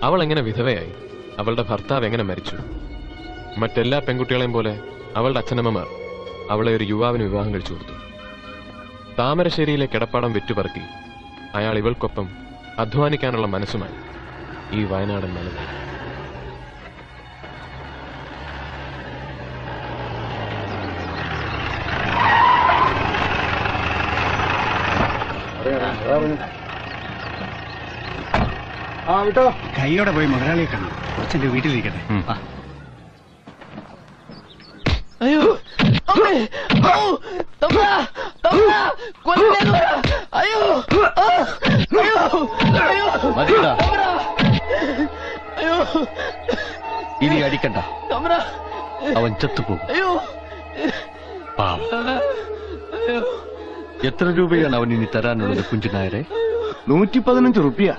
അവൾ എങ്ങനെ വിധവയായി? അവളുടെ ഭർത്താവ് എങ്ങനെ മരിച്ചു? മറ്റെല്ലാ പെൺകുട്ടികളെയും പോലെ അവളുടെ അച്ഛനമ്മമാർ അവളെ ഒരു യുവാവിന് വിവാഹം കഴിച്ചു കൊടുത്തു. താമരശ്ശേരിയിലെ കിടപ്പാടം വിറ്റുപറക്കി അയാൾ ഇവൾക്കൊപ്പം അധ്വാനിക്കാനുള്ള മനസ്സുമായി ഈ വയനാടൻ മലനിൽ. വിട്ടോ, കൈയോടെ പോയി മുതലാളിയെ കാണാം. കുറച്ചെന്റെ വീട്ടിലിരിക്കട്ടെ. അയ്യോ ഇനി അടിക്കണ്ട, അവൻ ചത്തുപോകും. എത്ര രൂപയാണ് അവൻ ഇനി തരാനുള്ളത് കുഞ്ചുനായരെ? 115 റുപ്യ.